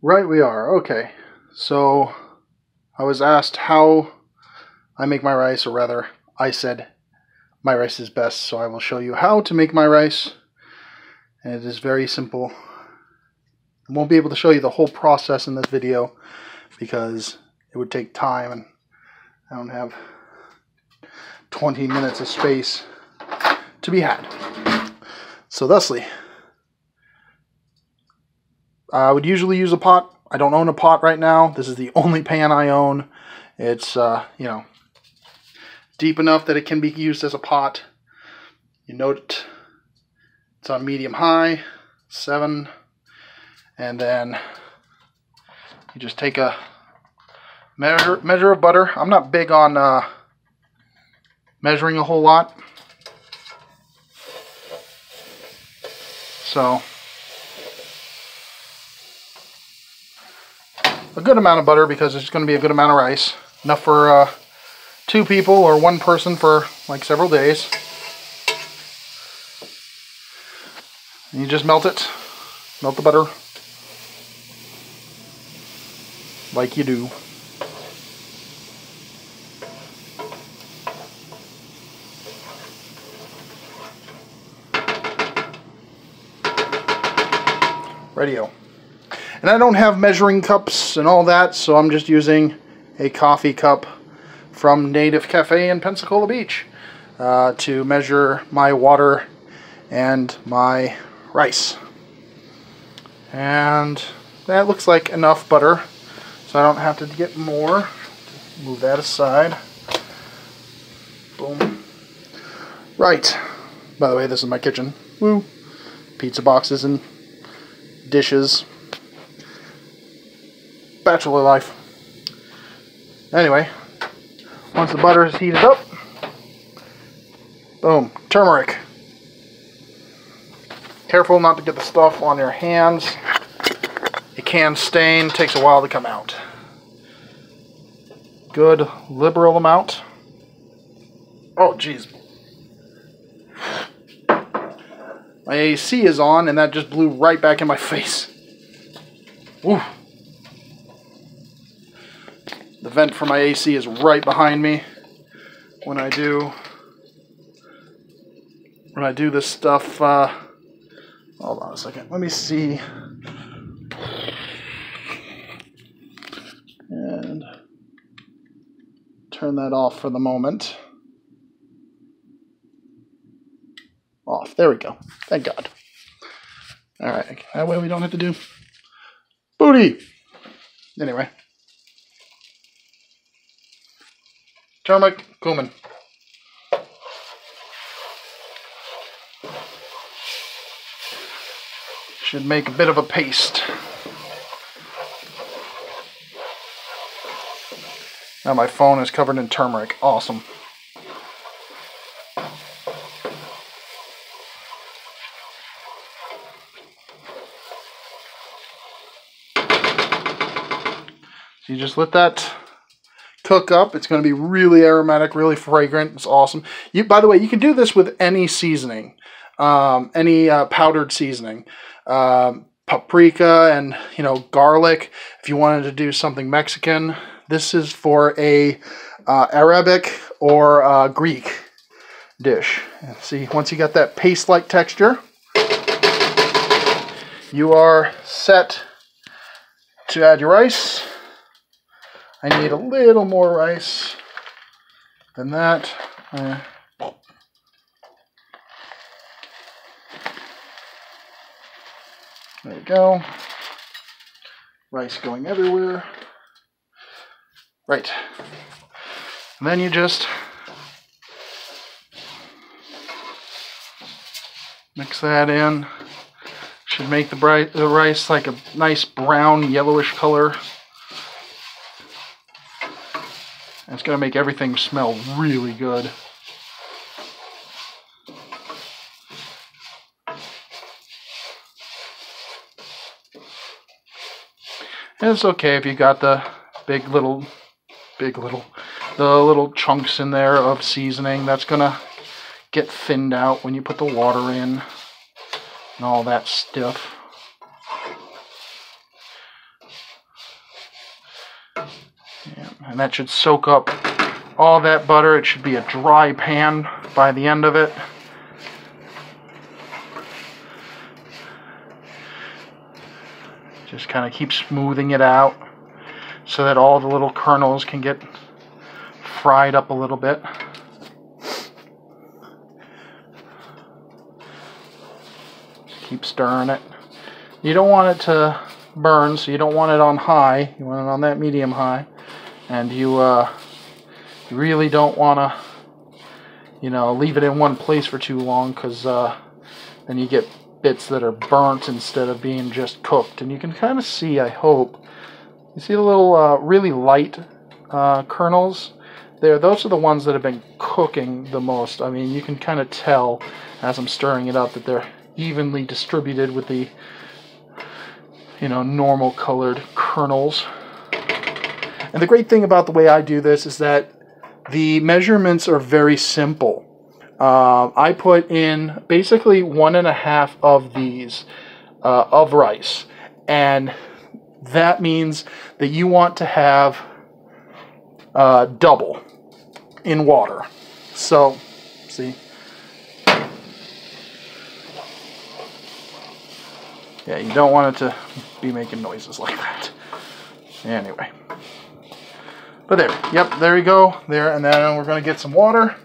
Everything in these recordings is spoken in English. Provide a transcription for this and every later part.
Right we are. Okay. So I was asked how I make my rice, or rather, I said my rice is best, so I will show you how to make my rice. And it is very simple. I won't be able to show you the whole process in this video because it would take time and I don't have 20 minutes of space to be had. So thusly, I would usually use a pot. I don't own a pot right now. This is the only pan I own. It's, deep enough that it can be used as a pot. You note it's on medium-high, 7. And then you just take a measure of butter. I'm not big on measuring a whole lot. So a good amount of butter because it's going to be a good amount of rice. Enough for 2 people or 1 person for like several days. And you just melt it. Melt the butter. Like you do. Radio. And I don't have measuring cups and all that, so I'm just using a coffee cup from Native Cafe in Pensacola Beach to measure my water and my rice. And that looks like enough butter, so I don't have to get more. Move that aside. Boom. Right. By the way, this is my kitchen. Woo. Pizza boxes and dishes. Bachelor life. Anyway, once the butter is heated up, boom, turmeric. Careful not to get the stuff on your hands. It can stain, takes a while to come out. Good liberal amount. Oh jeez. My AC is on and that just blew right back in my face. Woo. The vent for my AC is right behind me when I do this stuff. Hold on a second. Let me see. And turn that off for the moment. Off. There we go. Thank God. Alright. That way we don't have to do booty. Anyway. Turmeric, cumin. Should make a bit of a paste. Now my phone is covered in turmeric. Awesome. So you just let that cook up. It's going to be really aromatic, really fragrant. It's awesome. By the way, you can do this with any seasoning, any powdered seasoning, paprika and garlic. If you wanted to do something Mexican, this is for a Arabic or Greek dish. And see, once you got that paste-like texture, you are set to add your rice. I need a little more rice than that. There we go. Rice going everywhere. Right. And then you just mix that in. Should make the rice like a nice brown yellowish color. And it's going to make everything smell really good. And it's okay if you got the the little chunks in there of seasoning. That's going to get thinned out when you put the water in and all that stuff. Yeah, and that should soak up all that butter. It should be a dry pan by the end of it. Just kind of keep smoothing it out so that all the little kernels can get fried up a little bit. Keep stirring it. You don't want it to burn, so you don't want it on high. You want it on that medium high. And you really don't want to, leave it in one place for too long, because then you get bits that are burnt instead of being just cooked. And you can kind of see, I hope, you see the little really light kernels there? Those are the ones that have been cooking the most. I mean, you can kind of tell as I'm stirring it up that they're evenly distributed with the, normal colored kernels. And the great thing about the way I do this is that the measurements are very simple. I put in basically 1.5 of these of rice, and that means that you want to have double in water. So, see? Yeah, you don't want it to be making noises like that. Anyway. But there, yep, there you go. There, and then we're going to get some water.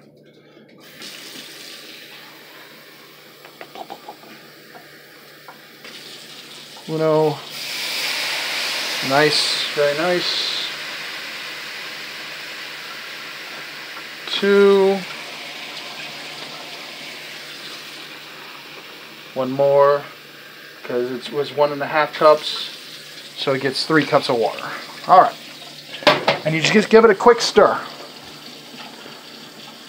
Uno. Nice, very nice. 2. One more, because it was 1.5 cups, so it gets 3 cups of water. All right. And you just give it a quick stir.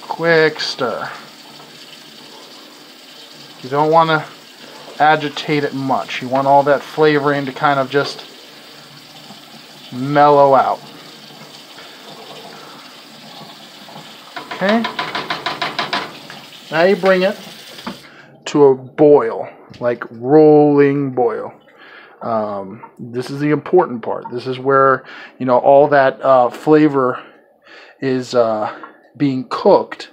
Quick stir. You don't want to agitate it much. You want all that flavoring to kind of just mellow out. Okay. Now you bring it to a boil, like rolling boil. This is the important part. This is where, all that flavor is being cooked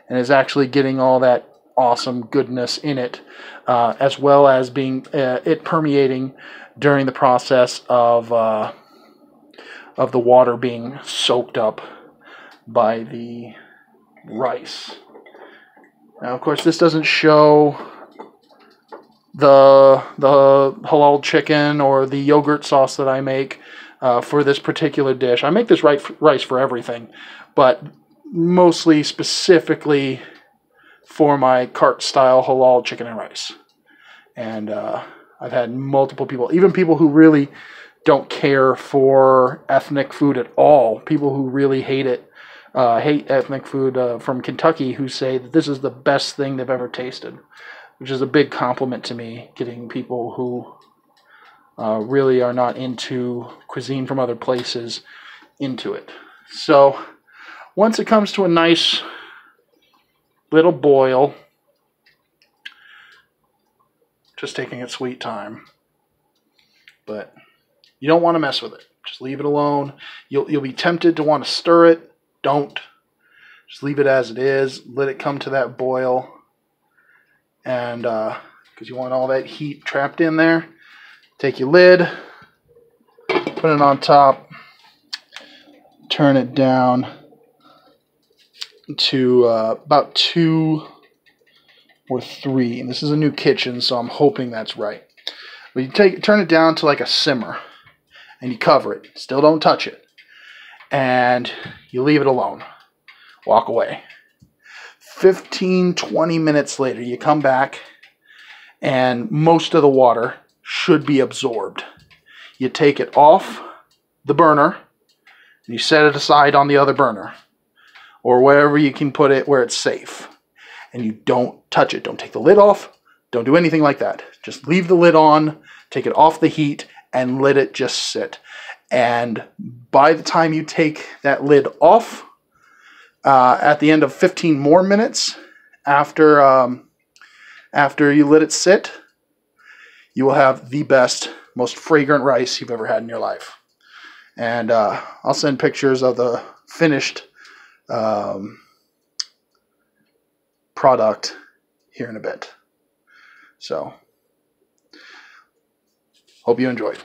and is actually getting all that awesome goodness in it, as well as being it permeating during the process of the water being soaked up by the rice. Now, of course, this doesn't show the halal chicken or the yogurt sauce that I make for this particular dish. I make this rice for everything, but mostly specifically for my cart style halal chicken and rice. And I've had multiple people, even people who really don't care for ethnic food at all, people who really hate ethnic food from Kentucky, who say that this is the best thing they've ever tasted, which is a big compliment to me, getting people who really are not into cuisine from other places into it. So once it comes to a nice little boil, just taking its sweet time, but you don't want to mess with it. Just leave it alone. You'll be tempted to want to stir it. Don't. Just leave it as it is. Let it come to that boil. And because you want all that heat trapped in there, take your lid, put it on top, turn it down to about 2 or 3. And this is a new kitchen, so I'm hoping that's right. But you turn it down to like a simmer, and you cover it. Still don't touch it. And you leave it alone. Walk away. 15-20 minutes later, you come back, and most of the water should be absorbed. You take it off the burner, and you set it aside on the other burner, or wherever you can put it where it's safe. And you don't touch it. Don't take the lid off. Don't do anything like that. Just leave the lid on, take it off the heat, and let it just sit. And by the time you take that lid off, at the end of 15 more minutes after you let it sit, you will have the best, most fragrant rice you've ever had in your life. And I'll send pictures of the finished product here in a bit. So, hope you enjoyed.